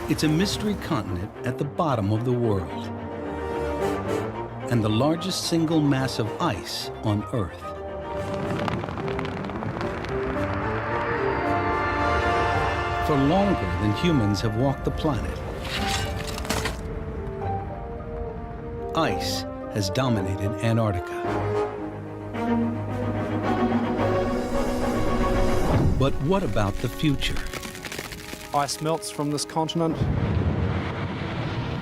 It's a mystery continent at the bottom of the world and the largest single mass of ice on Earth. For longer than humans have walked the planet, ice has dominated Antarctica. But what about the future? Ice melts from this continent,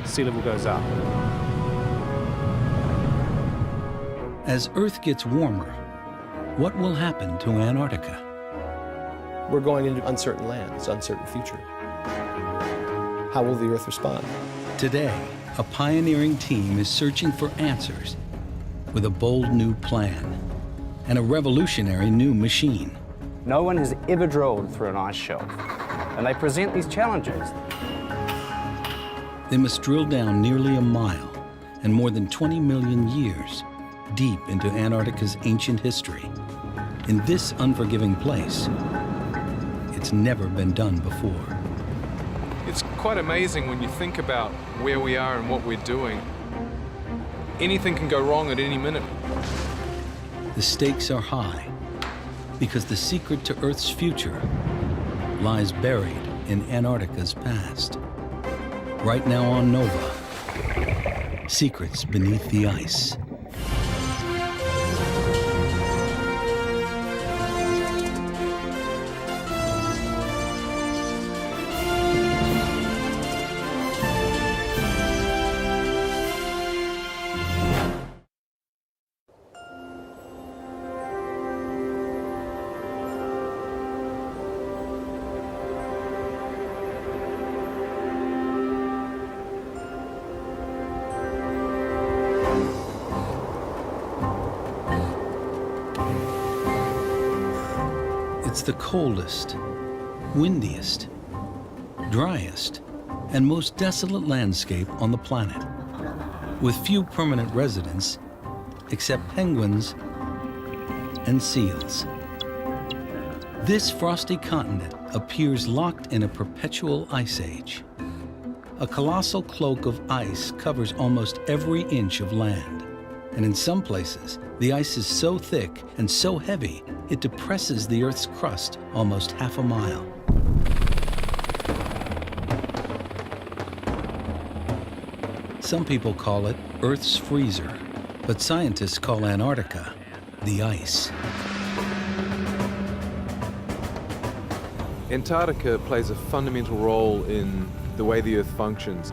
sea level goes up. As Earth gets warmer, what will happen to Antarctica? We're going into uncertain lands, uncertain future. How will the Earth respond? Today, a pioneering team is searching for answers with a bold new plan and a revolutionary new machine. No one has ever drilled through an ice shelf, and they present these challenges. They must drill down nearly a mile and more than 20 million years deep into Antarctica's ancient history. In this unforgiving place, it's never been done before. It's quite amazing when you think about where we are and what we're doing. Anything can go wrong at any minute. The stakes are high because the secret to Earth's future lies buried in Antarctica's past. Right now on Nova, Secrets Beneath the Ice. It's the coldest, windiest, driest, and most desolate landscape on the planet, with few permanent residents except penguins and seals. This frosty continent appears locked in a perpetual ice age. A colossal cloak of ice covers almost every inch of land, and in some places, the ice is so thick and so heavy, it depresses the Earth's crust almost half a mile. Some people call it Earth's freezer, but scientists call Antarctica the ice. Antarctica plays a fundamental role in the way the Earth functions.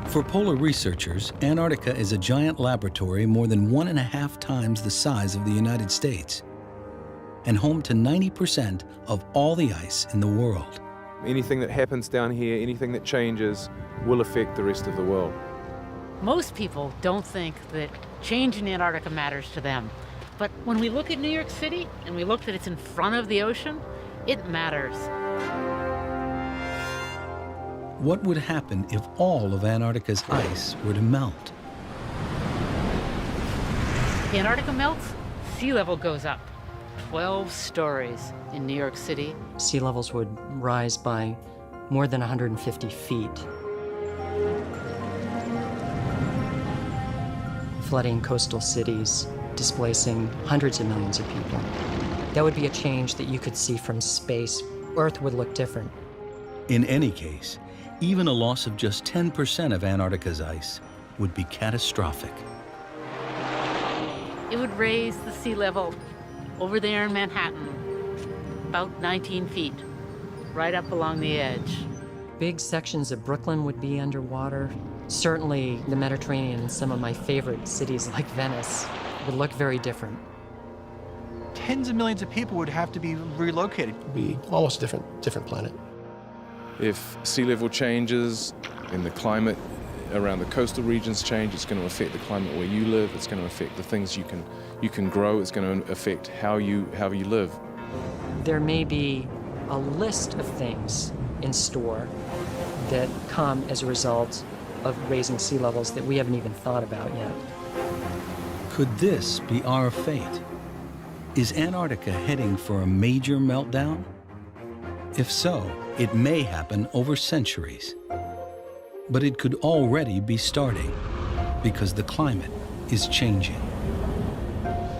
For polar researchers, Antarctica is a giant laboratory more than 1.5 times the size of the United States and home to 90% of all the ice in the world. Anything that happens down here, anything that changes, will affect the rest of the world. Most people don't think that change in Antarctica matters to them. But when we look at New York City and we look that it's in front of the ocean, it matters. What would happen if all of Antarctica's ice were to melt? Antarctica melts, sea level goes up 12 stories in New York City. Sea levels would rise by more than 150 feet, flooding coastal cities, displacing hundreds of millions of people. That would be a change that you could see from space. Earth would look different. In any case, even a loss of just 10% of Antarctica's ice would be catastrophic. It would raise the sea level over there in Manhattan about 19 feet, right up along the edge. Big sections of Brooklyn would be underwater. Certainly the Mediterranean and some of my favorite cities like Venice would look very different. Tens of millions of people would have to be relocated. It'd be almost a different planet. If sea level changes and the climate around the coastal regions change, it's going to affect the climate where you live. It's going to affect the things you can grow. It's going to affect how you live. There may be a list of things in store that come as a result of raising sea levels that we haven't even thought about yet. Could this be our fate? Is Antarctica heading for a major meltdown? If so, it may happen over centuries. But it could already be starting because the climate is changing.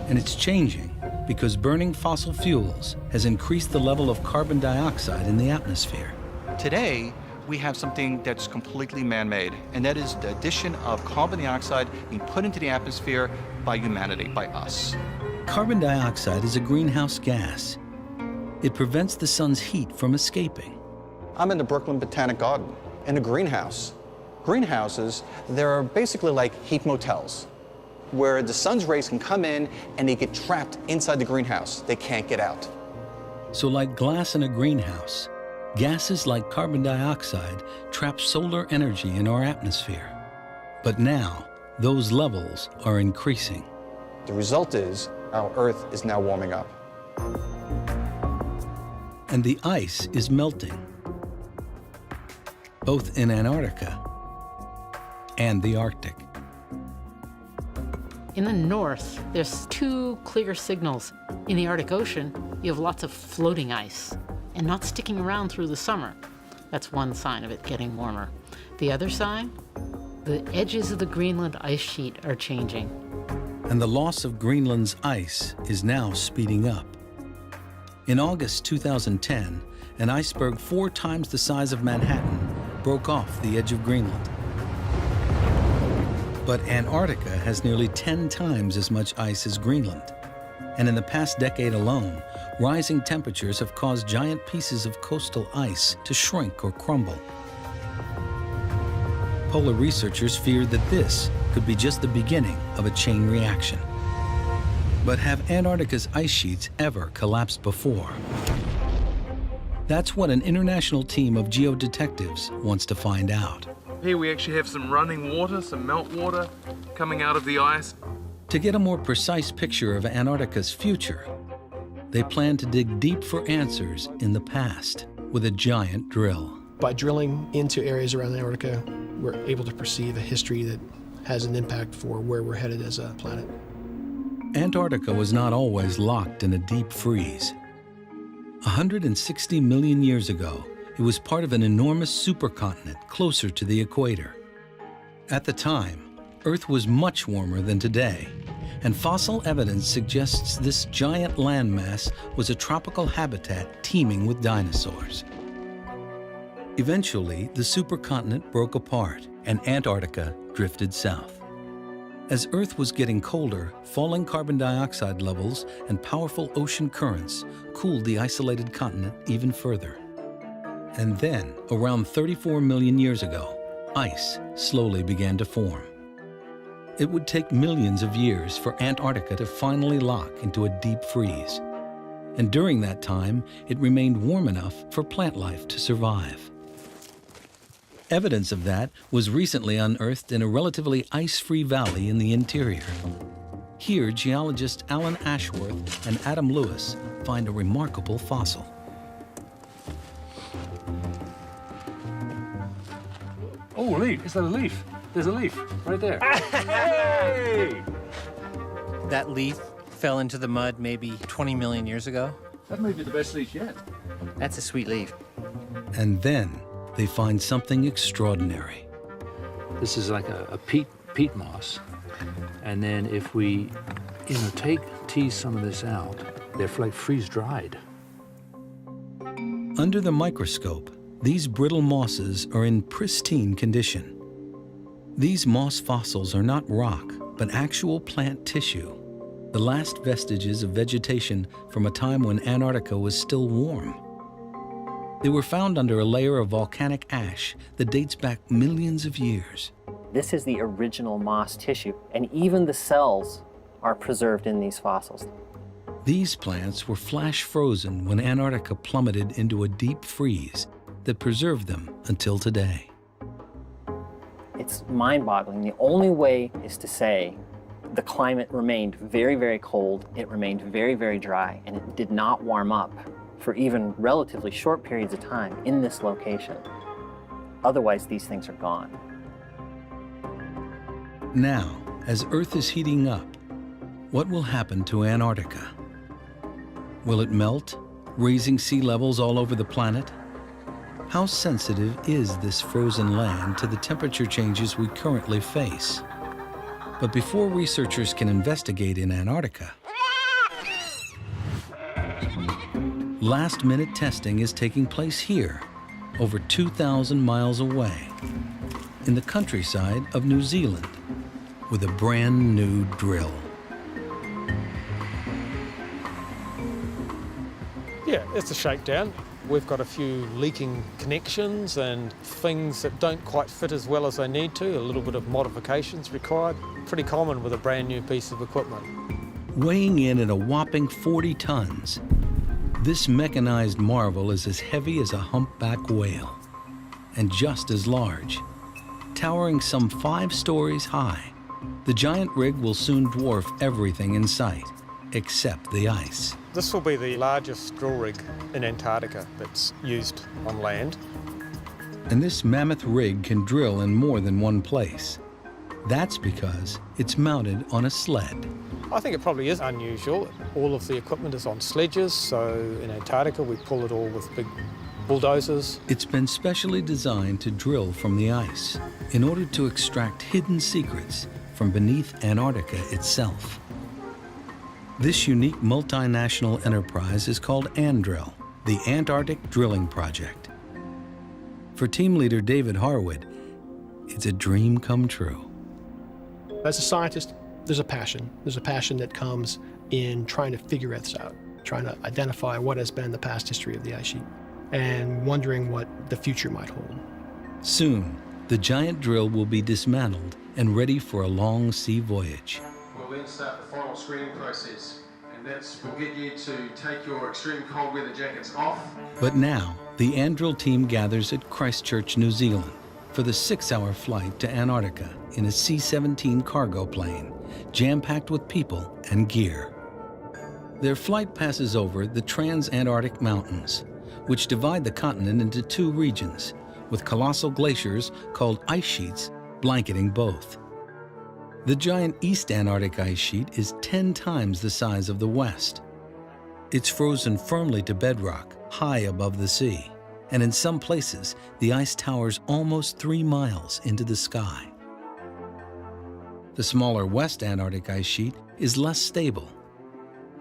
And it's changing because burning fossil fuels has increased the level of carbon dioxide in the atmosphere. Today, we have something that's completely man-made, and that is the addition of carbon dioxide being put into the atmosphere by humanity, by us. Carbon dioxide is a greenhouse gas. It prevents the sun's heat from escaping. I'm in the Brooklyn Botanic Garden, in a greenhouse. Greenhouses, they're basically like heat motels, where the sun's rays can come in and they get trapped inside the greenhouse. They can't get out. So like glass in a greenhouse, gases like carbon dioxide trap solar energy in our atmosphere. But now, those levels are increasing. The result is our Earth is now warming up. And the ice is melting, both in Antarctica and the Arctic. In the north, there's two clear signals. In the Arctic Ocean, you have lots of floating ice and not sticking around through the summer. That's one sign of it getting warmer. The other sign, the edges of the Greenland ice sheet are changing. And the loss of Greenland's ice is now speeding up. In August 2010, an iceberg 4 times the size of Manhattan broke off the edge of Greenland. But Antarctica has nearly 10 times as much ice as Greenland. And in the past decade alone, rising temperatures have caused giant pieces of coastal ice to shrink or crumble. Polar researchers feared that this could be just the beginning of a chain reaction. But have Antarctica's ice sheets ever collapsed before? That's what an international team of geodetectives wants to find out. Here we actually have some running water, some melt water coming out of the ice. To get a more precise picture of Antarctica's future, they plan to dig deep for answers in the past with a giant drill. By drilling into areas around Antarctica, we're able to perceive a history that has an impact for where we're headed as a planet. Antarctica was not always locked in a deep freeze. 160 million years ago, it was part of an enormous supercontinent closer to the equator. At the time, Earth was much warmer than today, and fossil evidence suggests this giant landmass was a tropical habitat teeming with dinosaurs. Eventually, the supercontinent broke apart, and Antarctica drifted south. As Earth was getting colder, falling carbon dioxide levels and powerful ocean currents cooled the isolated continent even further. And then, around 34 million years ago, ice slowly began to form. It would take millions of years for Antarctica to finally lock into a deep freeze. And during that time, it remained warm enough for plant life to survive. Evidence of that was recently unearthed in a relatively ice-free valley in the interior. Here, geologists Alan Ashworth and Adam Lewis find a remarkable fossil. Oh, a leaf. Is that a leaf? There's a leaf right there. Hey! That leaf fell into the mud maybe 20 million years ago. That may be the best leaf yet. That's a sweet leaf. And then they find something extraordinary. This is like a peat moss. And then if we, tease some of this out, they're like freeze-dried. Under the microscope, these brittle mosses are in pristine condition. These moss fossils are not rock, but actual plant tissue, the last vestiges of vegetation from a time when Antarctica was still warm. They were found under a layer of volcanic ash that dates back millions of years. This is the original moss tissue, and even the cells are preserved in these fossils. These plants were flash frozen when Antarctica plummeted into a deep freeze that preserved them until today. It's mind-boggling. The only way is to say the climate remained very, very cold, it remained very, very dry, and it did not warm up for even relatively short periods of time in this location. Otherwise, these things are gone. Now, as Earth is heating up, what will happen to Antarctica? Will it melt, raising sea levels all over the planet? How sensitive is this frozen land to the temperature changes we currently face? But before researchers can investigate in Antarctica, last-minute testing is taking place here, over 2,000 miles away, in the countryside of New Zealand, with a brand new drill. Yeah, it's a shakedown. We've got a few leaking connections and things that don't quite fit as well as they need to, a little bit of modifications required. Pretty common with a brand new piece of equipment. Weighing in at a whopping 40 tons, this mechanized marvel is as heavy as a humpback whale, and just as large. Towering some 5 stories high, the giant rig will soon dwarf everything in sight, except the ice. This will be the largest drill rig in Antarctica that's used on land. And this mammoth rig can drill in more than one place. That's because it's mounted on a sled. I think it probably is unusual. All of the equipment is on sledges, so in Antarctica we pull it all with big bulldozers. It's been specially designed to drill from the ice in order to extract hidden secrets from beneath Antarctica itself. This unique multinational enterprise is called ANDRIL, the Antarctic Drilling Project. For team leader David Harwood, it's a dream come true. As a scientist, there's a passion. There's a passion that comes in trying to figure this out, trying to identify what has been the past history of the ice sheet, and wondering what the future might hold. Soon, the giant drill will be dismantled and ready for a long sea voyage. We'll then start the final screening process, and will get you to take your extreme cold weather jackets off. But now, the ANDRIL team gathers at Christchurch, New Zealand, for the 6-hour flight to Antarctica in a C-17 cargo plane, jam-packed with people and gear. Their flight passes over the Trans-Antarctic Mountains, which divide the continent into 2 regions, with colossal glaciers called ice sheets blanketing both. The giant East Antarctic ice sheet is 10 times the size of the West. It's frozen firmly to bedrock, high above the sea, and in some places, the ice towers almost 3 miles into the sky. The smaller West Antarctic ice sheet is less stable.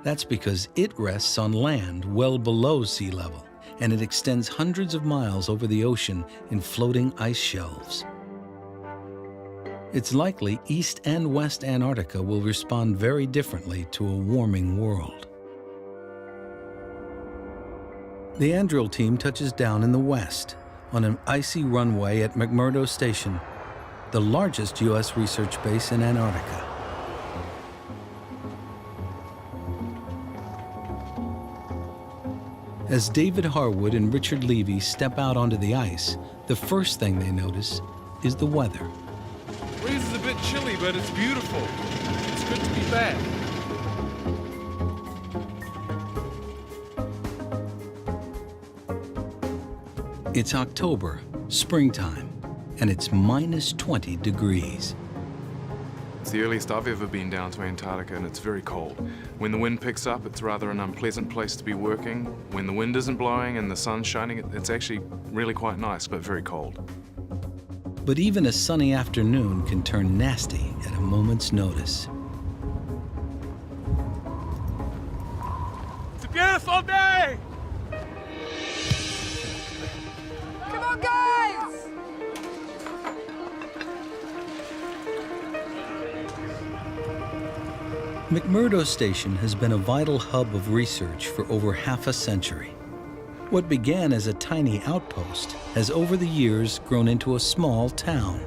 That's because it rests on land well below sea level, and it extends hundreds of miles over the ocean in floating ice shelves. It's likely East and West Antarctica will respond very differently to a warming world. The ANDRIL team touches down in the west on an icy runway at McMurdo Station, the largest U.S. research base in Antarctica. As David Harwood and Richard Levy step out onto the ice, the first thing they notice is the weather. The breeze is a bit chilly, but it's beautiful. It's good to be back. It's October, springtime, and it's minus 20 degrees. It's the earliest I've ever been down to Antarctica, and it's very cold. When the wind picks up, it's rather an unpleasant place to be working. When the wind isn't blowing and the sun's shining, it's actually really quite nice, but very cold. But even a sunny afternoon can turn nasty at a moment's notice. It's a beautiful day! Come on, guys! McMurdo Station has been a vital hub of research for over half a century. What began as a tiny outpost has over the years grown into a small town.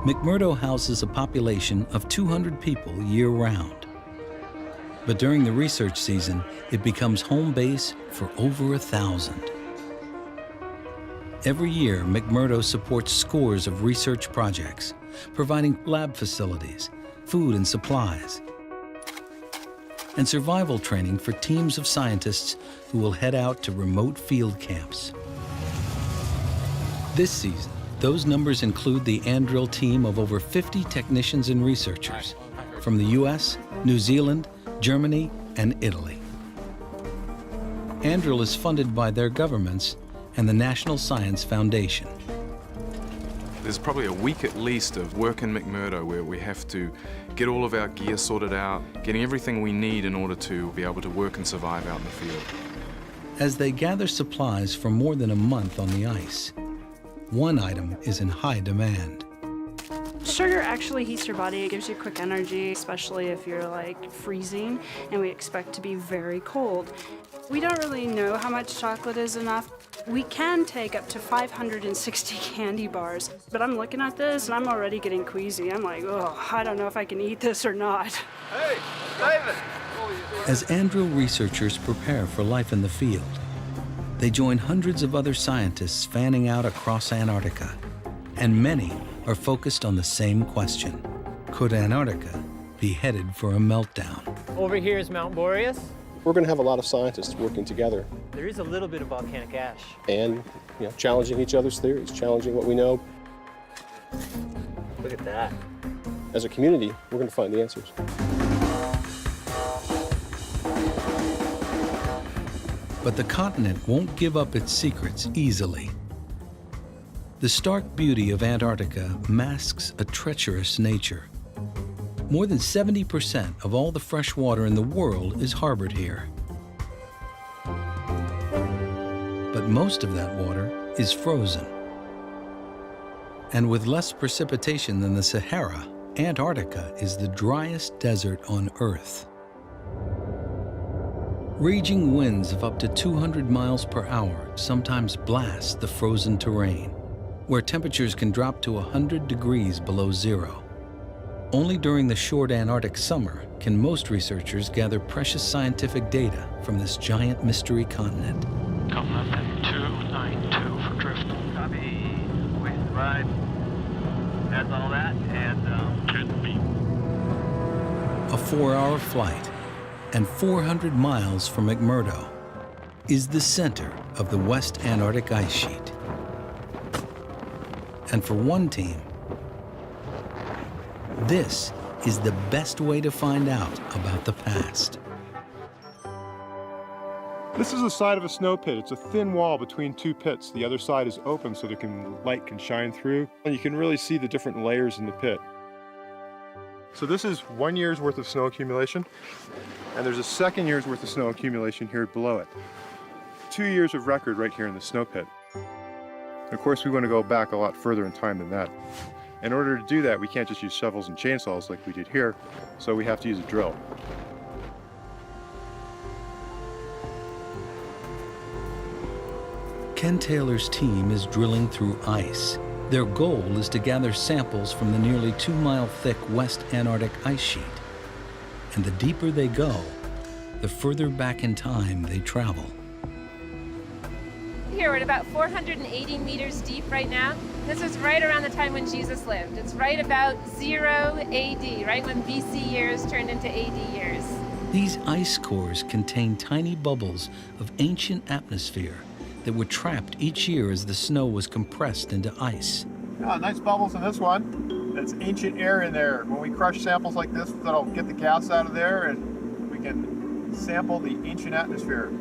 McMurdo houses a population of 200 people year-round. But during the research season, it becomes home base for over 1,000. Every year, McMurdo supports scores of research projects, providing lab facilities, food and supplies, and survival training for teams of scientists who will head out to remote field camps. This season, those numbers include the ANDRIL team of over 50 technicians and researchers from the US, New Zealand, Germany, and Italy. Andrill is funded by their governments and the National Science Foundation. There's probably a week at least of work in McMurdo where we have to get all of our gear sorted out, getting everything we need in order to be able to work and survive out in the field. As they gather supplies for more than a month on the ice, one item is in high demand. Sugar actually heats your body. It gives you quick energy, especially if you're like freezing, and we expect to be very cold. We don't really know how much chocolate is enough. We can take up to 560 candy bars, but I'm looking at this and I'm already getting queasy. I'm like, oh, I don't know if I can eat this or not. Hey, David! As Andrill researchers prepare for life in the field, they join hundreds of other scientists fanning out across Antarctica, and many are focused on the same question. Could Antarctica be headed for a meltdown? Over here is Mount Boreas. We're going to have a lot of scientists working together There is a little bit of volcanic ash. and challenging each other's theories, challenging what we know. Look at that. As a community, we're going to find the answers. But the continent won't give up its secrets easily. The stark beauty of Antarctica masks a treacherous nature. More than 70% of all the fresh water in the world is harbored here. But most of that water is frozen. And with less precipitation than the Sahara, Antarctica is the driest desert on Earth. Raging winds of up to 200 miles per hour sometimes blast the frozen terrain, where temperatures can drop to 100 degrees below zero. Only during the short Antarctic summer can most researchers gather precious scientific data from this giant mystery continent. Coming up at 292 for drift. Copy. Wait, right. That's all that, and should be. A 4-hour flight and 400 miles from McMurdo is the center of the West Antarctic ice sheet. And for one team, this is the best way to find out about the past. This is the side of a snow pit. It's a thin wall between two pits. The other side is open so light can shine through, and you can really see the different layers in the pit. So this is 1 year's worth of snow accumulation, and there's a second year's worth of snow accumulation here below it. 2 years of record right here in the snow pit. Of course, we want to go back a lot further in time than that. In order to do that, we can't just use shovels and chainsaws like we did here, so we have to use a drill. Ken Taylor's team is drilling through ice. Their goal is to gather samples from the nearly 2-mile-thick West Antarctic ice sheet. And the deeper they go, the further back in time they travel. Here, we're at about 480 meters deep right now. This is right around the time when Jesus lived. It's right about 0 AD, right when BC years turned into AD years. These ice cores contain tiny bubbles of ancient atmosphere that were trapped each year as the snow was compressed into ice. Nice bubbles in this one. That's ancient air in there. When we crush samples like this, that'll get the gas out of there and we can sample the ancient atmosphere.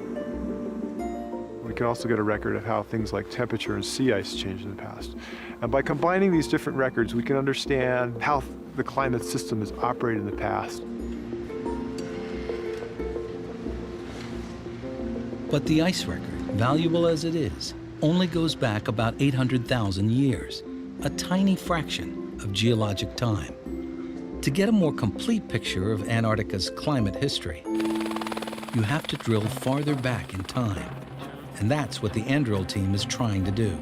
We can also get a record of how things like temperature and sea ice changed in the past. And by combining these different records, we can understand how the climate system has operated in the past. But the ice record, valuable as it is, only goes back about 800,000 years, a tiny fraction of geologic time. To get a more complete picture of Antarctica's climate history, you have to drill farther back in time. And that's what the Andrill team is trying to do.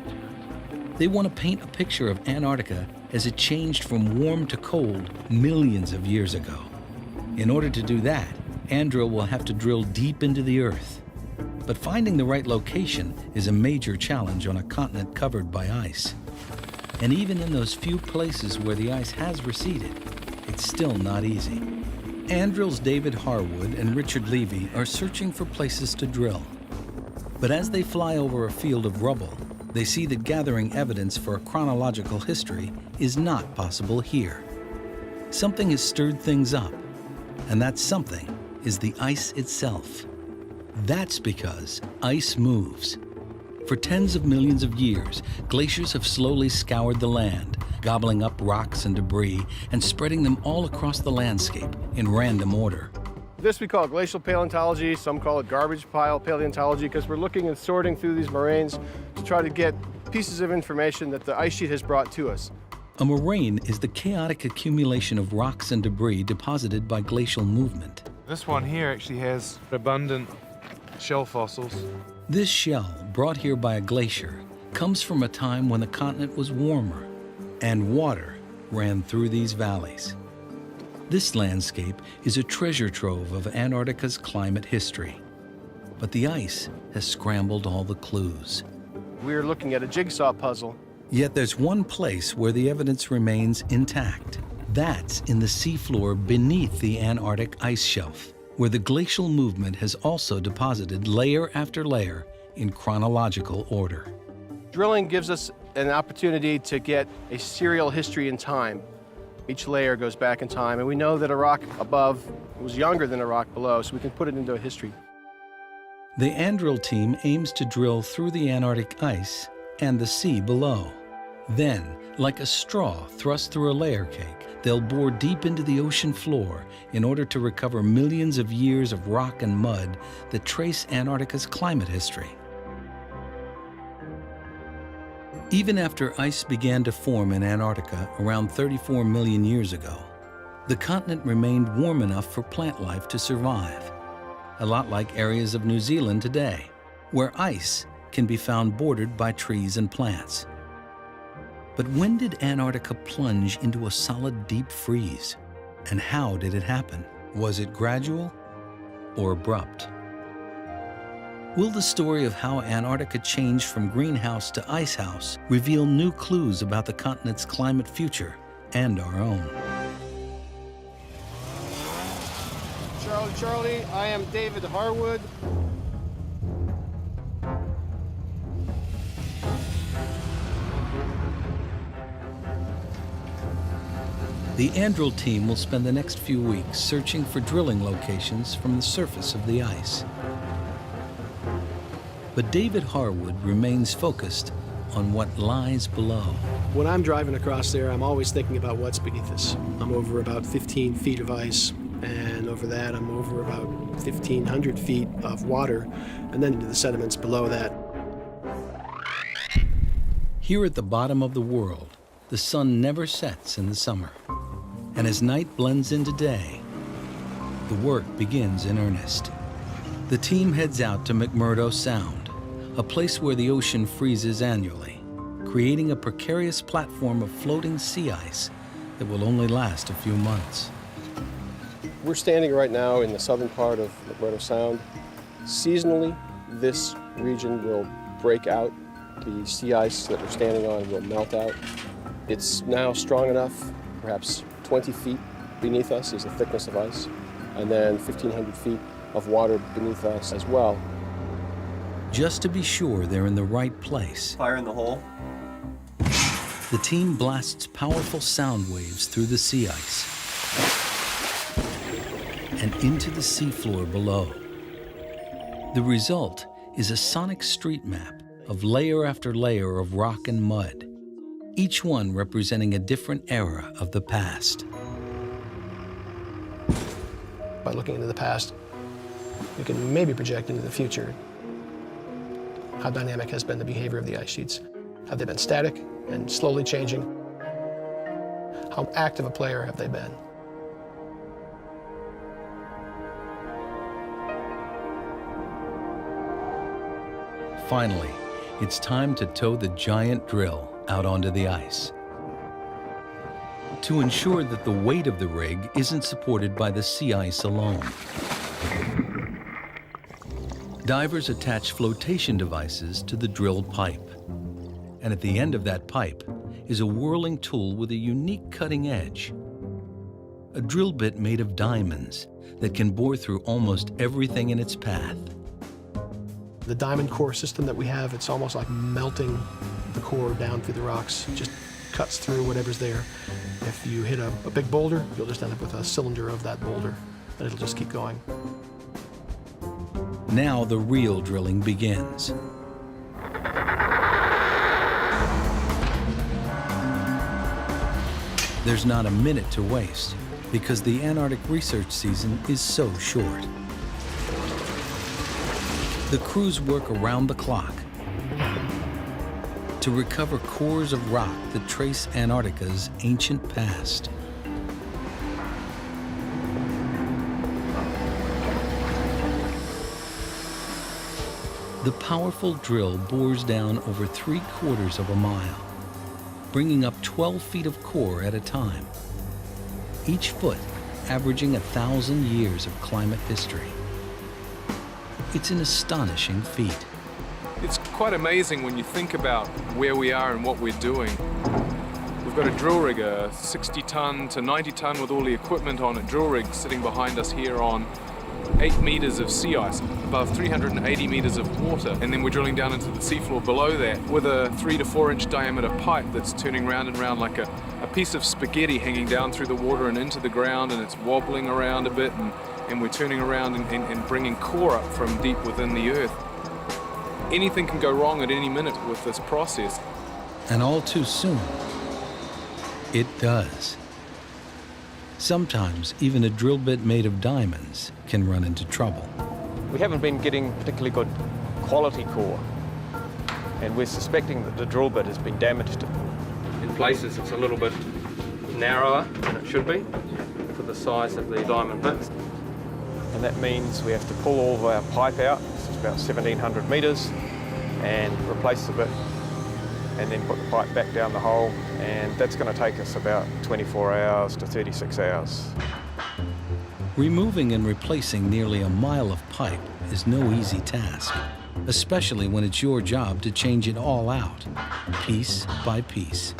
They want to paint a picture of Antarctica as it changed from warm to cold millions of years ago. In order to do that, Andrill will have to drill deep into the Earth. But finding the right location is a major challenge on a continent covered by ice. And even in those few places where the ice has receded, it's still not easy. Andrill's David Harwood and Richard Levy are searching for places to drill. But as they fly over a field of rubble, they see that gathering evidence for a chronological history is not possible here. Something has stirred things up, and that something is the ice itself. That's because ice moves. For tens of millions of years, glaciers have slowly scoured the land, gobbling up rocks and debris and spreading them all across the landscape in random order. This we call glacial paleontology. Some call it garbage pile paleontology because we're looking and sorting through these moraines to try to get pieces of information that the ice sheet has brought to us. A moraine is the chaotic accumulation of rocks and debris deposited by glacial movement. This one here actually has abundant shell fossils. This shell, brought here by a glacier, comes from a time when the continent was warmer and water ran through these valleys. This landscape is a treasure trove of Antarctica's climate history. But the ice has scrambled all the clues. We're looking at a jigsaw puzzle. Yet there's one place where the evidence remains intact. That's in the seafloor beneath the Antarctic ice shelf, where the glacial movement has also deposited layer after layer in chronological order. Drilling gives us an opportunity to get a serial history in time. Each layer goes back in time, and we know that a rock above was younger than a rock below, so we can put it into a history. The Andrill team aims to drill through the Antarctic ice and the sea below. Then, like a straw thrust through a layer cake, they'll bore deep into the ocean floor in order to recover millions of years of rock and mud that trace Antarctica's climate history. Even after ice began to form in Antarctica around 34 million years ago, the continent remained warm enough for plant life to survive, a lot like areas of New Zealand today, where ice can be found bordered by trees and plants. But when did Antarctica plunge into a solid deep freeze? And how did it happen? Was it gradual or abrupt? Will the story of how Antarctica changed from greenhouse to icehouse reveal new clues about the continent's climate future and our own? Charlie, I am David Harwood. The Andrill team will spend the next few weeks searching for drilling locations from the surface of the ice. But David Harwood remains focused on what lies below. When I'm driving across there, I'm always thinking about what's beneath us. I'm over about 15 feet of ice, and over that, I'm over about 1,500 feet of water, and then into the sediments below that. Here at the bottom of the world, the sun never sets in the summer. And as night blends into day, the work begins in earnest. The team heads out to McMurdo Sound, a place where the ocean freezes annually, creating a precarious platform of floating sea ice that will only last a few months. We're standing right now in the southern part of McMurdo Sound. Seasonally, this region will break out. The sea ice that we're standing on will melt out. It's now strong enough, perhaps 20 feet beneath us is the thickness of ice, and then 1,500 feet of water beneath us as well. Just to be sure they're in the right place, Fire in the hole. the team blasts powerful sound waves through the sea ice and into the seafloor below. The result is a sonic street map of layer after layer of rock and mud, each one representing a different era of the past. By looking into the past, we can maybe project into the future. How dynamic has been the behavior of the ice sheets? Have they been static and slowly changing? How active a player have they been? Finally, it's time to tow the giant drill out onto the ice. To ensure that the weight of the rig isn't supported by the sea ice alone, divers attach flotation devices to the drilled pipe. And at the end of that pipe is a whirling tool with a unique cutting edge. A drill bit made of diamonds that can bore through almost everything in its path. The diamond core system that we have, it's almost like melting the core down through the rocks. It just cuts through whatever's there. If you hit a big boulder, you'll just end up with a cylinder of that boulder, and it'll just keep going. Now the real drilling begins. There's not a minute to waste because the Antarctic research season is so short. The crews work around the clock to recover cores of rock that trace Antarctica's ancient past. The powerful drill bores down over 3/4 of a mile, bringing up 12 feet of core at a time, each foot averaging 1,000 years of climate history. It's an astonishing feat. It's quite amazing when you think about where we are and what we're doing. We've got a drill rig, a 60-ton to 90-ton with all the equipment on it drill rig sitting behind us here on 8 meters of sea ice, above 380 meters of water, and then we're drilling down into the seafloor below that with a 3 to 4 inch diameter pipe that's turning round and round like a piece of spaghetti hanging down through the water and into the ground, and it's wobbling around a bit, and we're turning around and bringing core up from deep within the earth. Anything can go wrong at any minute with this process. And all too soon, it does. Sometimes even a drill bit made of diamonds can run into trouble. We haven't been getting particularly good quality core, and we're suspecting that the drill bit has been damaged. In places it's a little bit narrower than it should be for the size of the diamond bits, and that means we have to pull all of our pipe out. It's about 1,700 meters, and replace the bit, and then put the pipe back down the hole, and that's going to take us about 24 hours to 36 hours. Removing and replacing nearly a mile of pipe is no easy task, especially when it's your job to change it all out, piece by piece.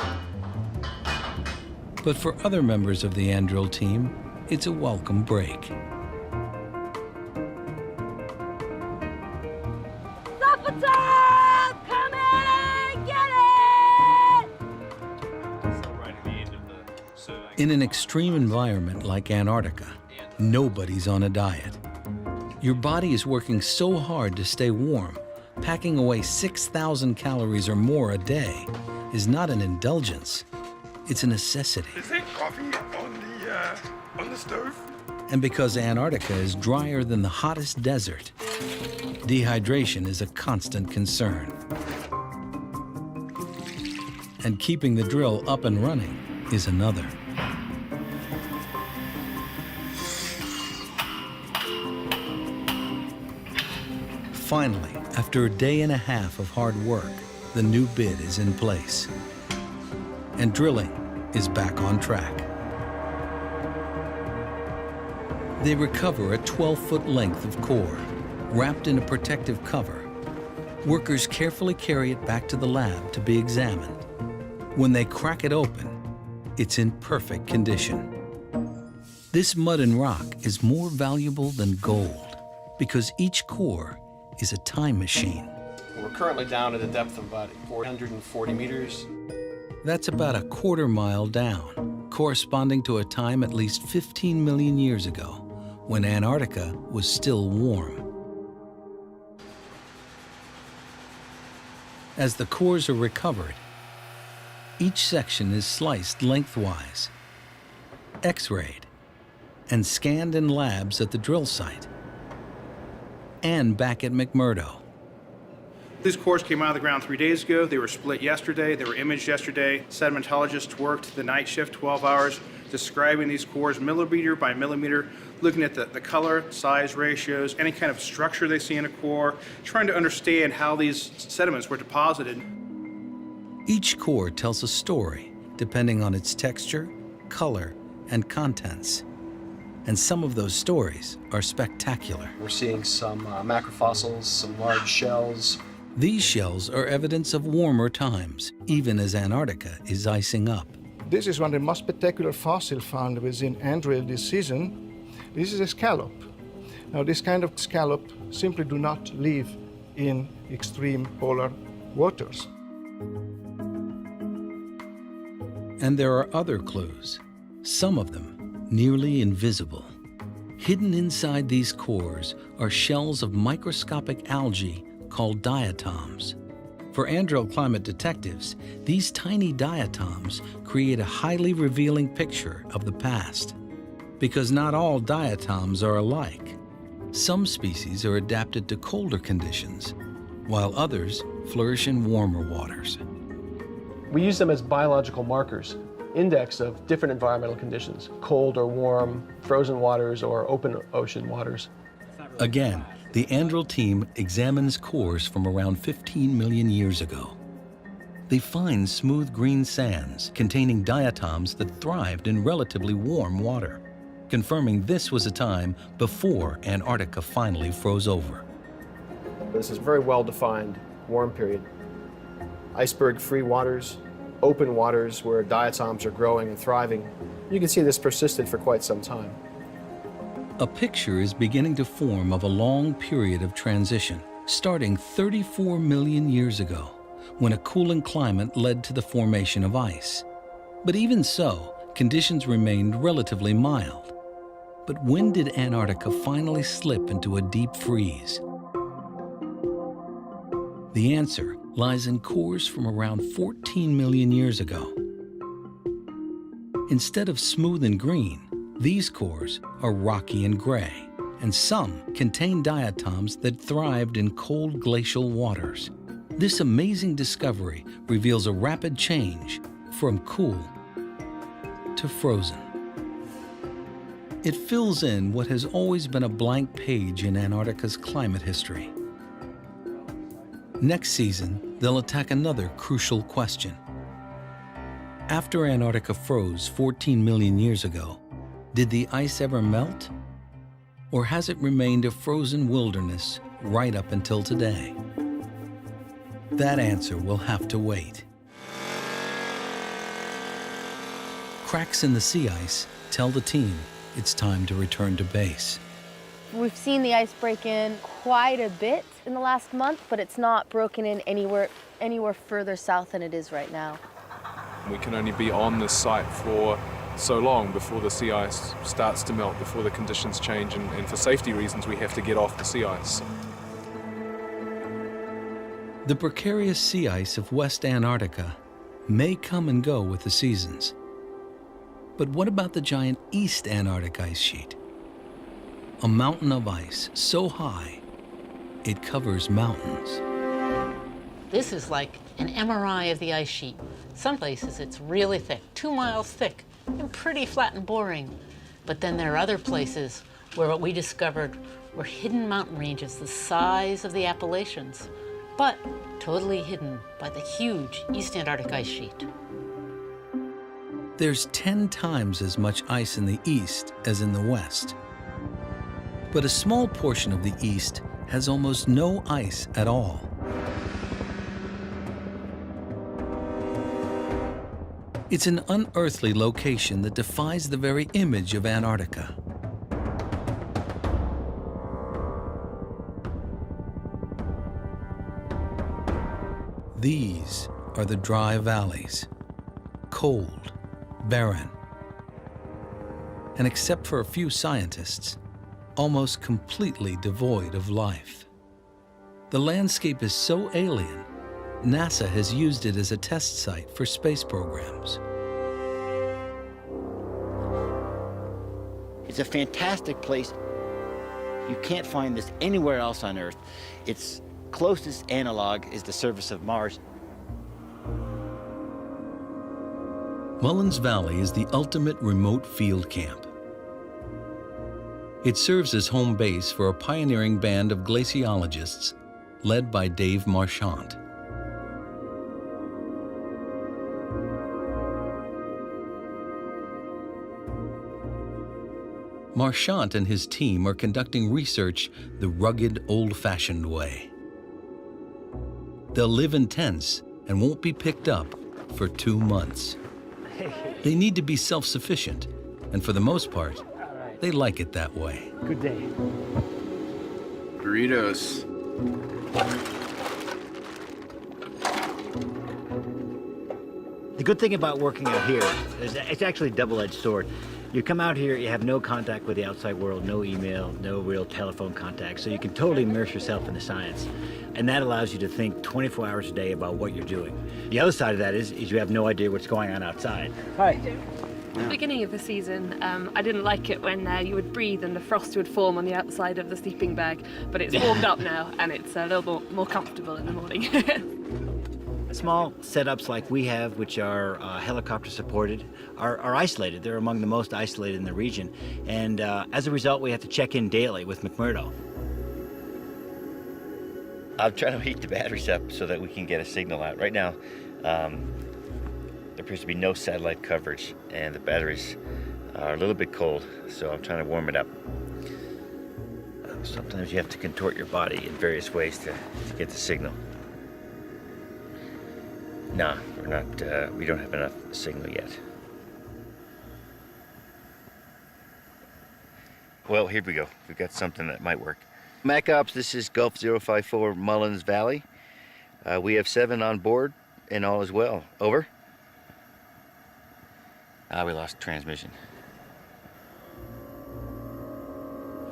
But for other members of the Andrill team, it's a welcome break. In an extreme environment like Antarctica, nobody's on a diet. Your body is working so hard to stay warm, packing away 6,000 calories or more a day is not an indulgence, it's a necessity. Is there coffee on the stove? And because Antarctica is drier than the hottest desert, dehydration is a constant concern. And keeping the drill up and running is another. Finally, after a day and a half of hard work, the new bit is in place. And drilling is back on track. They recover a 12-foot length of core, wrapped in a protective cover. Workers carefully carry it back to the lab to be examined. When they crack it open, it's in perfect condition. This mud and rock is more valuable than gold because each core is a time machine. We're currently down at a depth of about 440 meters. That's about a quarter mile down, corresponding to a time at least 15 million years ago, when Antarctica was still warm. As the cores are recovered, each section is sliced lengthwise, X-rayed, and scanned in labs at the drill site and back at McMurdo. These cores came out of the ground 3 days ago. They were split yesterday. They were imaged yesterday. Sedimentologists worked the night shift 12 hours, describing these cores millimeter by millimeter, looking at the color, size ratios, any kind of structure they see in a core, trying to understand how these sediments were deposited. Each core tells a story depending on its texture, color, and contents. And some of those stories are spectacular. We're seeing some macrofossils, some large shells. These shells are evidence of warmer times, even as Antarctica is icing up. This is one of the most spectacular fossils found within Andrill this season. This is a scallop. Now, this kind of scallop simply do not live in extreme polar waters. And there are other clues, some of them nearly invisible. Hidden inside these cores are shells of microscopic algae called diatoms. For Andrel climate detectives, these tiny diatoms create a highly revealing picture of the past. Because not all diatoms are alike. Some species are adapted to colder conditions, while others flourish in warmer waters. We use them as biological markers, index of different environmental conditions, cold or warm, frozen waters or open ocean waters. Again, the Andrel team examines cores from around 15 million years ago. They find smooth green sands containing diatoms that thrived in relatively warm water, confirming this was a time before Antarctica finally froze over. This is a very well-defined warm period. Iceberg-free waters, open waters where diatoms are growing and thriving. You can see this persisted for quite some time. A picture is beginning to form of a long period of transition, starting 34 million years ago, when a cooling climate led to the formation of ice. But even so, conditions remained relatively mild. But when did Antarctica finally slip into a deep freeze? The answer lies in cores from around 14 million years ago. Instead of smooth and green, these cores are rocky and gray, and some contain diatoms that thrived in cold glacial waters. This amazing discovery reveals a rapid change from cool to frozen. It fills in what has always been a blank page in Antarctica's climate history. Next season, they'll attack another crucial question. After Antarctica froze 14 million years ago, did the ice ever melt? Or has it remained a frozen wilderness right up until today? That answer will have to wait. Cracks in the sea ice tell the team it's time to return to base. We've seen the ice break in quite a bit in the last month, but it's not broken in anywhere further south than it is right now. We can only be on this site for so long before the sea ice starts to melt, before the conditions change, and for safety reasons we have to get off the sea ice. The precarious sea ice of West Antarctica may come and go with the seasons. But what about the giant East Antarctic ice sheet? A mountain of ice so high, it covers mountains. This is like an MRI of the ice sheet. Some places it's really thick, 2 miles thick, and pretty flat and boring. But then there are other places where what we discovered were hidden mountain ranges the size of the Appalachians, but totally hidden by the huge East Antarctic ice sheet. There's 10 times as much ice in the east as in the west. But a small portion of the east has almost no ice at all. It's an unearthly location that defies the very image of Antarctica. These are the dry valleys, cold, barren, and except for a few scientists, almost completely devoid of life. The landscape is so alien, NASA has used it as a test site for space programs. It's a fantastic place. You can't find this anywhere else on Earth. Its closest analog is the surface of Mars. Mullins Valley is the ultimate remote field camp. It serves as home base for a pioneering band of glaciologists led by Dave Marchant. Marchant and his team are conducting research the rugged, old-fashioned way. They'll live in tents and won't be picked up for 2 months. They need to be self-sufficient, and for the most part, they like it that way. Good day. Burritos. The good thing about working out here is that it's actually a double-edged sword. You come out here, you have no contact with the outside world, no email, no real telephone contact, so you can totally immerse yourself in the science. And that allows you to think 24 hours a day about what you're doing. The other side of that is you have no idea what's going on outside. Hi. At the beginning of the season, I didn't like it when you would breathe and the frost would form on the outside of the sleeping bag, but it's warmed up now and it's a little more comfortable in the morning. Small setups like we have, which are helicopter supported, are isolated. They're among the most isolated in the region. And as a result, we have to check in daily with McMurdo. I'm trying to heat the batteries up so that we can get a signal out. Right now, there appears to be no satellite coverage and the batteries are a little bit cold, so I'm trying to warm it up. Sometimes you have to contort your body in various ways to get the signal. No, we're not, we don't have enough signal yet. Well, here we go. We've got something that might work. MacOps, this is Gulf 054 Mullins Valley. We have 7 on board and all is well. Over. We lost transmission.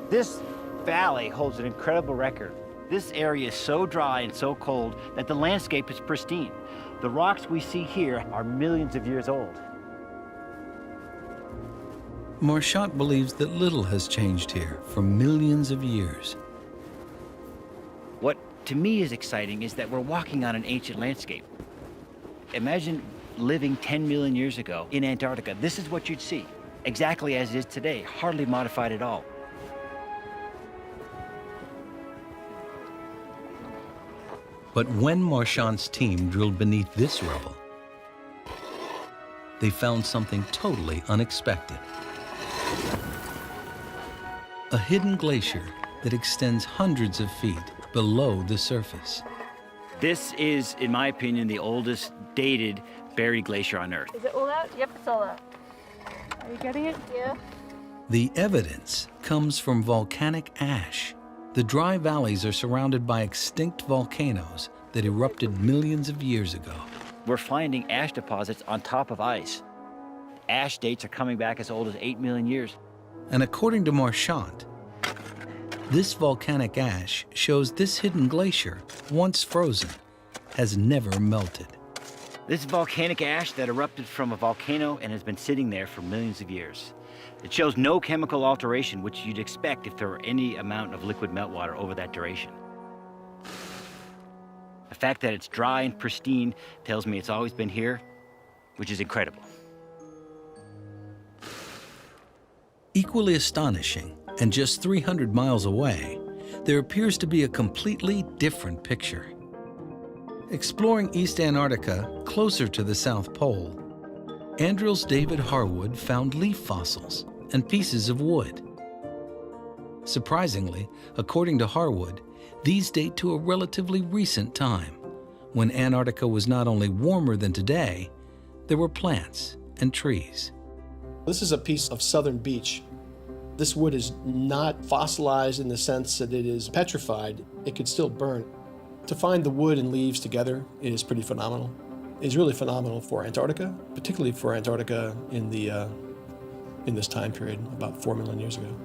This valley holds an incredible record. This area is so dry and so cold that the landscape is pristine. The rocks we see here are millions of years old. Marchant believes that little has changed here for millions of years. What to me is exciting is that we're walking on an ancient landscape. Imagine living 10 million years ago in Antarctica. This is what you'd see, exactly as it is today, hardly modified at all. But when Marchant's team drilled beneath this rubble, they found something totally unexpected. A hidden glacier that extends hundreds of feet below the surface. This is, in my opinion, the oldest dated buried glacier on Earth. Is it all out? Yep, it's all out. Are you getting it? Yeah. The evidence comes from volcanic ash. The dry valleys are surrounded by extinct volcanoes that erupted millions of years ago. We're finding ash deposits on top of ice. Ash dates are coming back as old as 8 million years. And according to Marchant, this volcanic ash shows this hidden glacier, once frozen, has never melted. This is volcanic ash that erupted from a volcano and has been sitting there for millions of years. It shows no chemical alteration, which you'd expect if there were any amount of liquid meltwater over that duration. The fact that it's dry and pristine tells me it's always been here, which is incredible. Equally astonishing, and just 300 miles away, there appears to be a completely different picture. Exploring East Antarctica, closer to the South Pole, Andrill's David Harwood found leaf fossils and pieces of wood. Surprisingly, according to Harwood, these date to a relatively recent time, when Antarctica was not only warmer than today, there were plants and trees. This is a piece of southern beech. This wood is not fossilized in the sense that it is petrified. It could still burn. To find the wood and leaves together is pretty phenomenal. It's really phenomenal for Antarctica, particularly for Antarctica in this time period, about 4 million years ago.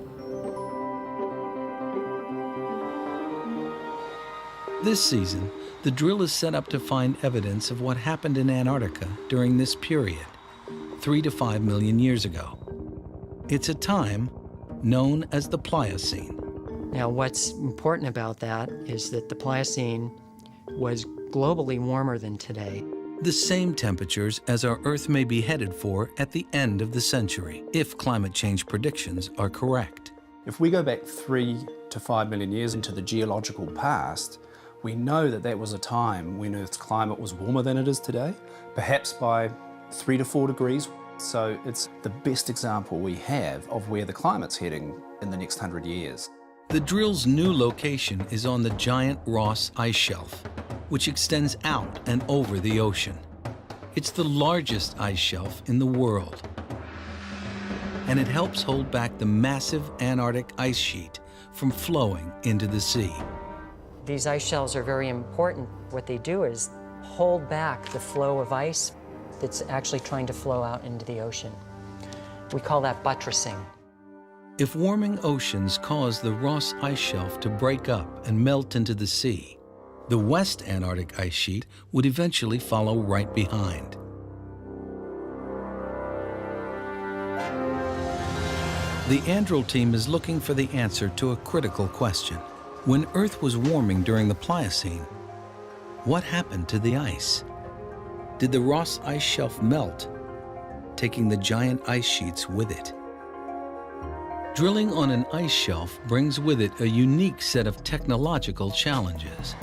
This season, the drill is set up to find evidence of what happened in Antarctica during this period, 3 to 5 million years ago. It's a time known as the Pliocene. Now, what's important about that is that the Pliocene was globally warmer than today. The same temperatures as our Earth may be headed for at the end of the century, if climate change predictions are correct. If we go back 3 to 5 million years into the geological past, we know that that was a time when Earth's climate was warmer than it is today, perhaps by 3 to 4 degrees. So it's the best example we have of where the climate's heading in the next 100 years. The drill's new location is on the giant Ross Ice Shelf, which extends out and over the ocean. It's the largest ice shelf in the world, and it helps hold back the massive Antarctic ice sheet from flowing into the sea. These ice shelves are very important. What they do is hold back the flow of ice that's actually trying to flow out into the ocean. We call that buttressing. If warming oceans cause the Ross Ice Shelf to break up and melt into the sea, the West Antarctic ice sheet would eventually follow right behind. The Anduril team is looking for the answer to a critical question. When Earth was warming during the Pliocene, what happened to the ice? Did the Ross Ice Shelf melt, taking the giant ice sheets with it? Drilling on an ice shelf brings with it a unique set of technological challenges.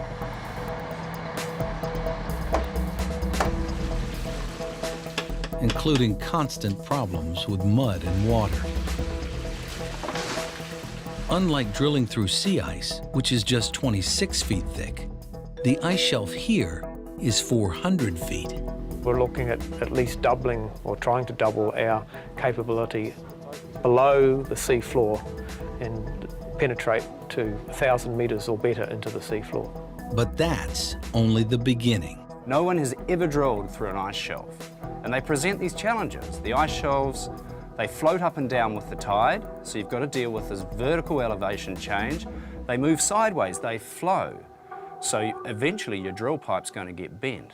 Including constant problems with mud and water. Unlike drilling through sea ice, which is just 26 feet thick, the ice shelf here is 400 feet. We're looking at least doubling or trying to double our capability below the sea floor and penetrate to 1,000 metres or better into the sea floor. But that's only the beginning. No one has ever drilled through an ice shelf, and they present these challenges. The ice shelves, they float up and down with the tide, so you've got to deal with this vertical elevation change. They move sideways, they flow, so eventually your drill pipe's going to get bent.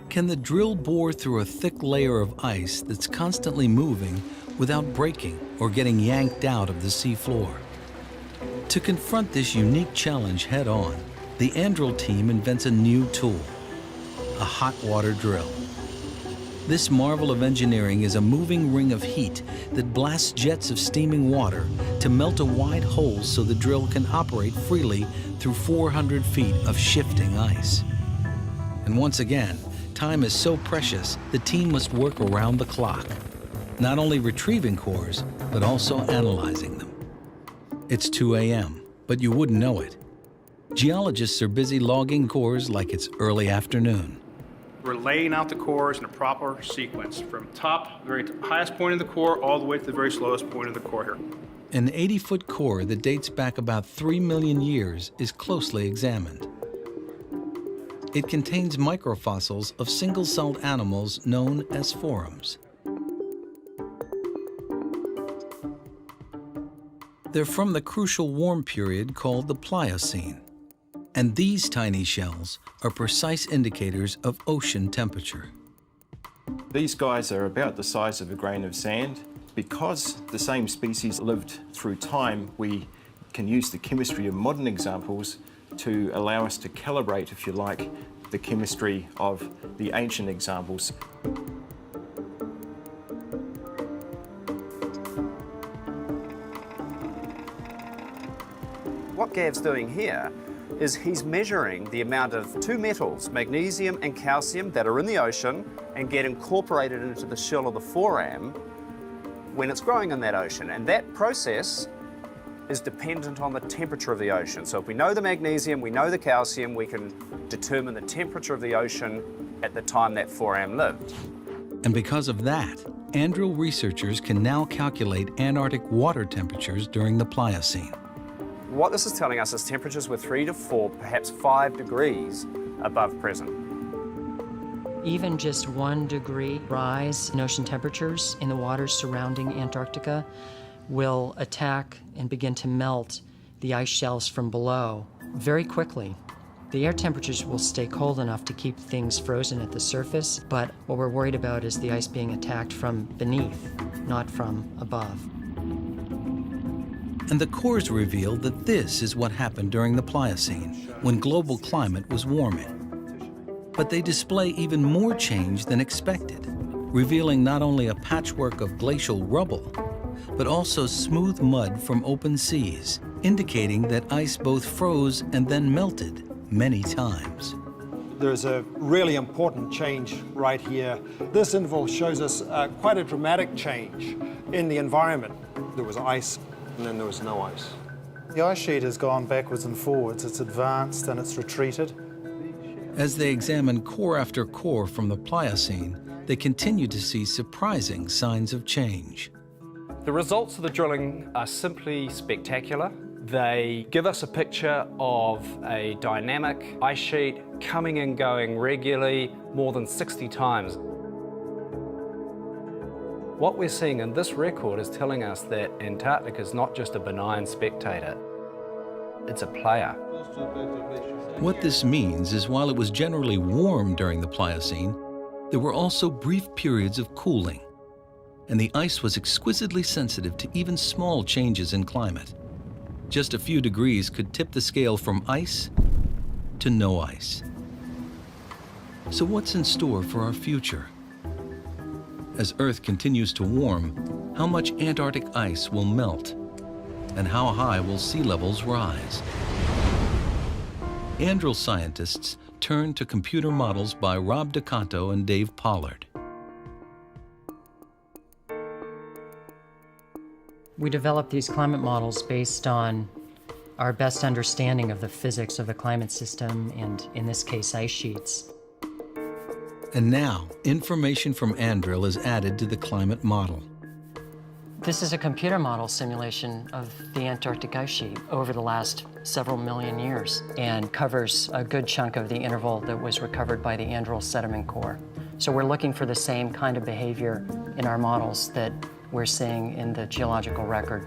Can the drill bore through a thick layer of ice that's constantly moving without breaking or getting yanked out of the sea floor? To confront this unique challenge head-on, the Anduril team invents a new tool, a hot water drill. This marvel of engineering is a moving ring of heat that blasts jets of steaming water to melt a wide hole so the drill can operate freely through 400 feet of shifting ice. And once again, time is so precious, the team must work around the clock, not only retrieving cores, but also analyzing them. It's 2 a.m., but you wouldn't know it. Geologists are busy logging cores like it's early afternoon. We're laying out the cores in a proper sequence from top, the very highest point of the core, all the way to the very slowest point of the core here. An 80-foot core that dates back about 3 million years is closely examined. It contains microfossils of single-celled animals known as forams. They're from the crucial warm period called the Pliocene. And these tiny shells are precise indicators of ocean temperature. These guys are about the size of a grain of sand. Because the same species lived through time, we can use the chemistry of modern examples to allow us to calibrate, if you like, the chemistry of the ancient examples. What Gav's doing here is he's measuring the amount of two metals, magnesium and calcium, that are in the ocean and get incorporated into the shell of the foram when it's growing in that ocean. And that process is dependent on the temperature of the ocean. So if we know the magnesium, we know the calcium, we can determine the temperature of the ocean at the time that foram lived. And because of that, Anduril researchers can now calculate Antarctic water temperatures during the Pliocene. What this is telling us is temperatures were 3 to 4, perhaps 5 degrees above present. Even just 1 degree rise in ocean temperatures in the waters surrounding Antarctica will attack and begin to melt the ice shelves from below very quickly. The air temperatures will stay cold enough to keep things frozen at the surface, but what we're worried about is the ice being attacked from beneath, not from above. And the cores reveal that this is what happened during the Pliocene, when global climate was warming. But they display even more change than expected, revealing not only a patchwork of glacial rubble, but also smooth mud from open seas, indicating that ice both froze and then melted many times. There's a really important change right here. This interval shows us quite a dramatic change in the environment. There was ice, and then there was no ice. The ice sheet has gone backwards and forwards. It's advanced and it's retreated. As they examine core after core from the Pliocene, they continue to see surprising signs of change. The results of the drilling are simply spectacular. They give us a picture of a dynamic ice sheet coming and going regularly more than 60 times. What we're seeing in this record is telling us that Antarctica is not just a benign spectator, it's a player. What this means is while it was generally warm during the Pliocene, there were also brief periods of cooling, and the ice was exquisitely sensitive to even small changes in climate. Just a few degrees could tip the scale from ice to no ice. So what's in store for our future? As Earth continues to warm, how much Antarctic ice will melt? And how high will sea levels rise? Anduril scientists turn to computer models by Rob DeCanto and Dave Pollard. We developed these climate models based on our best understanding of the physics of the climate system and, in this case, ice sheets. And now, information from Anduril is added to the climate model. This is a computer model simulation of the Antarctic ice sheet over the last several million years and covers a good chunk of the interval that was recovered by the Anduril sediment core. So we're looking for the same kind of behavior in our models that we're seeing in the geological record.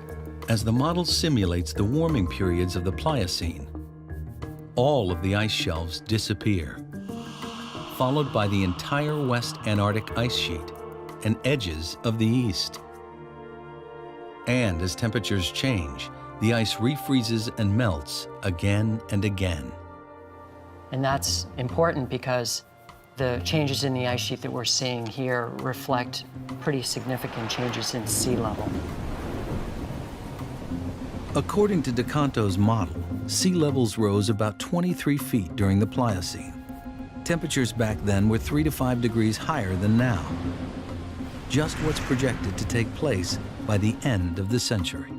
As the model simulates the warming periods of the Pliocene, all of the ice shelves disappear, followed by the entire West Antarctic ice sheet and edges of the East. And as temperatures change, the ice refreezes and melts again and again. And that's important because the changes in the ice sheet that we're seeing here reflect pretty significant changes in sea level. According to DeCanto's model, sea levels rose about 23 feet during the Pliocene. Temperatures back then were 3 to 5 degrees higher than now. Just what's projected to take place by the end of the century.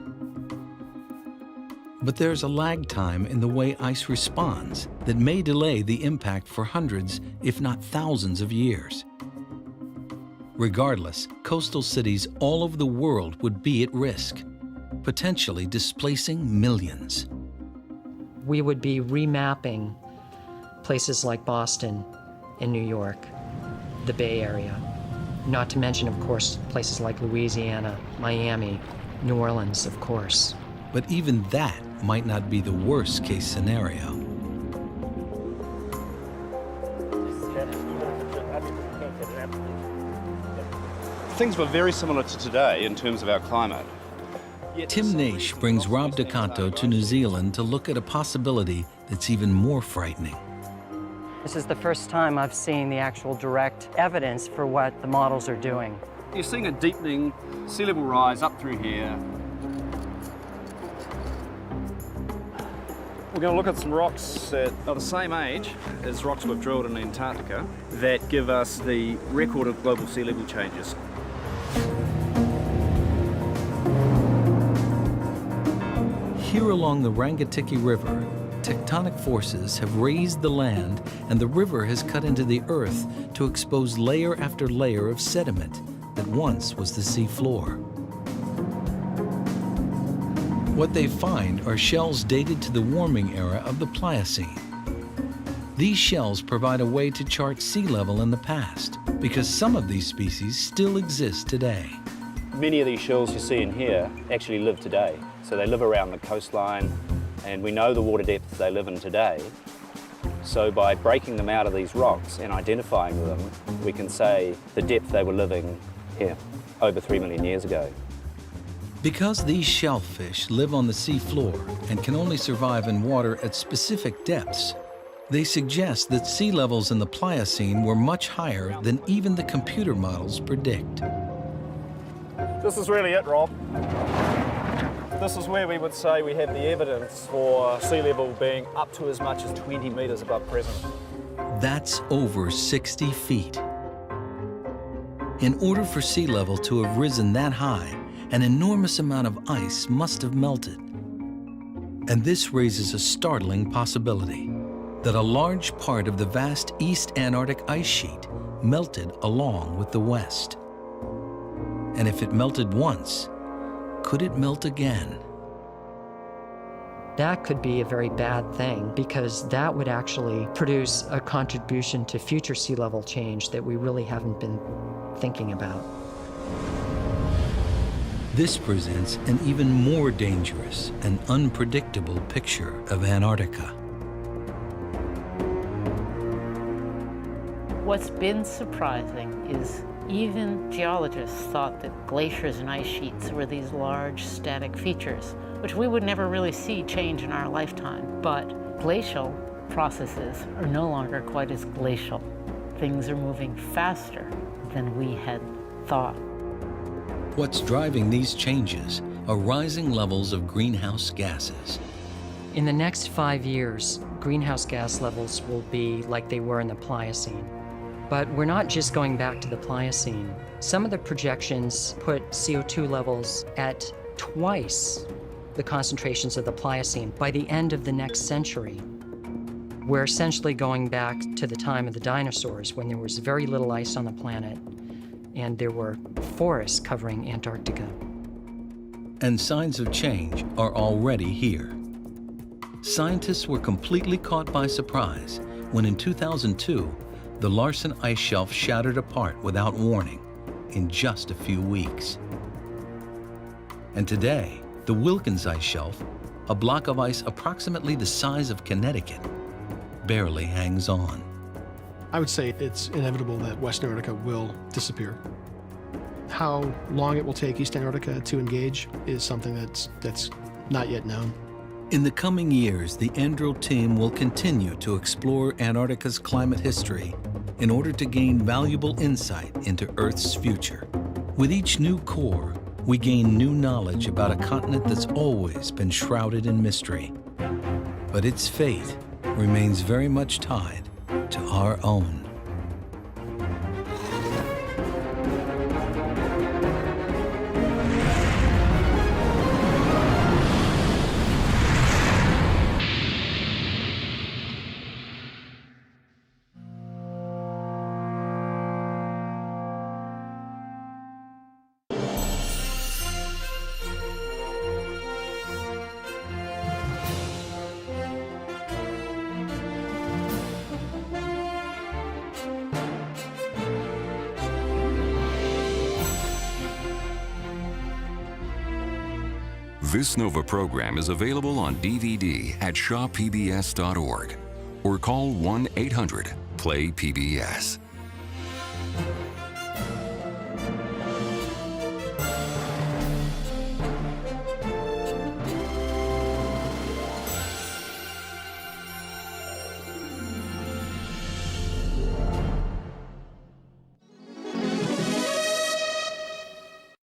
But there's a lag time in the way ice responds that may delay the impact for hundreds, if not thousands of years. Regardless, coastal cities all over the world would be at risk, potentially displacing millions. We would be remapping places like Boston and New York, the Bay Area, not to mention, of course, places like Louisiana, Miami, New Orleans, of course. But even that might not be the worst case scenario. Things were very similar to today in terms of our climate. Tim Naish brings Rob DeCanto to New Zealand to look at a possibility that's even more frightening. This is the first time I've seen the actual direct evidence for what the models are doing. You're seeing a deepening sea level rise up through here. We're going to look at some rocks that are the same age as rocks we've drilled in Antarctica that give us the record of global sea level changes. Here along the Rangitikei River, tectonic forces have raised the land and the river has cut into the earth to expose layer after layer of sediment that once was the sea floor. What they find are shells dated to the warming era of the Pliocene. These shells provide a way to chart sea level in the past because some of these species still exist today. Many of these shells you see in here actually live today. So they live around the coastline, and we know the water depths they live in today. So by breaking them out of these rocks and identifying them, we can say the depth they were living here over 3 million years ago. Because these shellfish live on the sea floor and can only survive in water at specific depths, they suggest that sea levels in the Pliocene were much higher than even the computer models predict. This is really it, Rob. This is where we would say we have the evidence for sea level being up to as much as 20 metres above present. That's over 60 feet. In order for sea level to have risen that high, an enormous amount of ice must have melted. And this raises a startling possibility that a large part of the vast East Antarctic ice sheet melted along with the West. And if it melted once, could it melt again? That could be a very bad thing because that would actually produce a contribution to future sea level change that we really haven't been thinking about. This presents an even more dangerous and unpredictable picture of Antarctica. What's been surprising is even geologists thought that glaciers and ice sheets were these large static features, which we would never really see change in our lifetime. But glacial processes are no longer quite as glacial. Things are moving faster than we had thought. What's driving these changes are rising levels of greenhouse gases. In the next 5 years, greenhouse gas levels will be like they were in the Pliocene. But we're not just going back to the Pliocene. Some of the projections put CO2 levels at twice the concentrations of the Pliocene by the end of the next century. We're essentially going back to the time of the dinosaurs, when there was very little ice on the planet and there were forests covering Antarctica. And signs of change are already here. Scientists were completely caught by surprise when in 2002, the Larsen ice shelf shattered apart without warning in just a few weeks. And today, the Wilkins ice shelf, a block of ice approximately the size of Connecticut, barely hangs on. I would say it's inevitable that West Antarctica will disappear. How long it will take East Antarctica to engage is something that's not yet known. In the coming years, the Anduril team will continue to explore Antarctica's climate history in order to gain valuable insight into Earth's future. With each new core, we gain new knowledge about a continent that's always been shrouded in mystery. But its fate remains very much tied to our own. This NOVA program is available on DVD at shawpbs.org or call 1-800-PLAY-PBS.